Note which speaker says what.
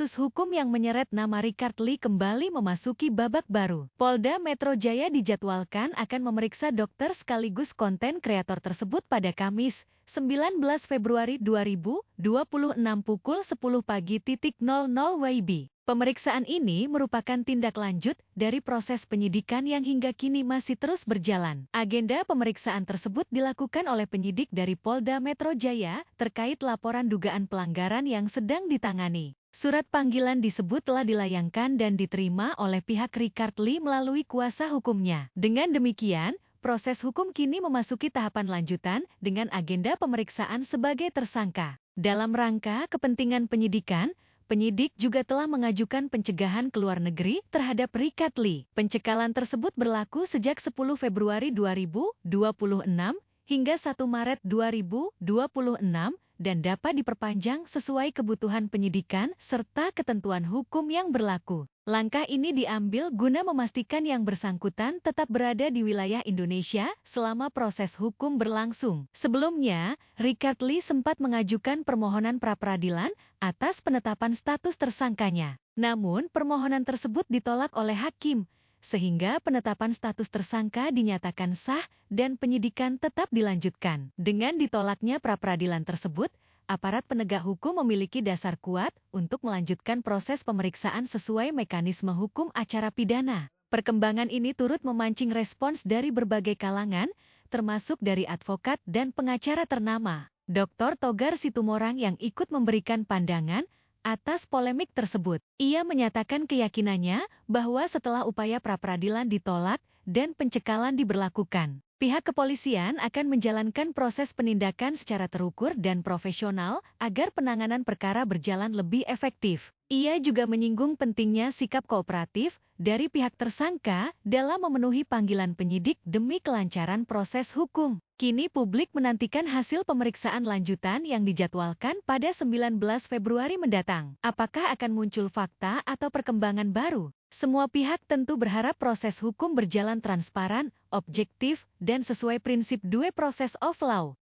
Speaker 1: Kasus hukum yang menyeret nama Richard Lee kembali memasuki babak baru. Polda Metro Jaya dijadwalkan akan memeriksa dokter sekaligus konten kreator tersebut pada Kamis, 19 Februari 2026 pukul 10 pagi WIB. Pemeriksaan ini merupakan tindak lanjut dari proses penyidikan yang hingga kini masih terus berjalan. Agenda pemeriksaan tersebut dilakukan oleh penyidik dari Polda Metro Jaya terkait laporan dugaan pelanggaran yang sedang ditangani. Surat panggilan disebut telah dilayangkan dan diterima oleh pihak Richard Lee melalui kuasa hukumnya. Dengan demikian, proses hukum kini memasuki tahapan lanjutan dengan agenda pemeriksaan sebagai tersangka. Dalam rangka kepentingan penyidikan, penyidik juga telah mengajukan pencegahan ke luar negeri terhadap Richard Lee. Pencekalan tersebut berlaku sejak 10 Februari 2026 hingga 1 Maret 2026 dan dapat diperpanjang sesuai kebutuhan penyidikan serta ketentuan hukum yang berlaku. Langkah ini diambil guna memastikan yang bersangkutan tetap berada di wilayah Indonesia selama proses hukum berlangsung. Sebelumnya, Richard Lee sempat mengajukan permohonan pra-peradilan atas penetapan status tersangkanya. Namun, permohonan tersebut ditolak oleh hakim, sehingga penetapan status tersangka dinyatakan sah dan penyidikan tetap dilanjutkan. Dengan ditolaknya pra-peradilan tersebut, aparat penegak hukum memiliki dasar kuat untuk melanjutkan proses pemeriksaan sesuai mekanisme hukum acara pidana. Perkembangan ini turut memancing respons dari berbagai kalangan, termasuk dari advokat dan pengacara ternama. Dr. Togar Situmorang yang ikut memberikan pandangan atas polemik tersebut. Ia menyatakan keyakinannya bahwa setelah upaya pra-peradilan ditolak dan pencekalan diberlakukan, pihak kepolisian akan menjalankan proses penindakan secara terukur dan profesional agar penanganan perkara berjalan lebih efektif. Ia juga menyinggung pentingnya sikap kooperatif dari pihak tersangka dalam memenuhi panggilan penyidik demi kelancaran proses hukum. Kini publik menantikan hasil pemeriksaan lanjutan yang dijadwalkan pada 19 Februari mendatang. Apakah akan muncul fakta atau perkembangan baru? Semua pihak tentu berharap proses hukum berjalan transparan, objektif, dan sesuai prinsip due process of law.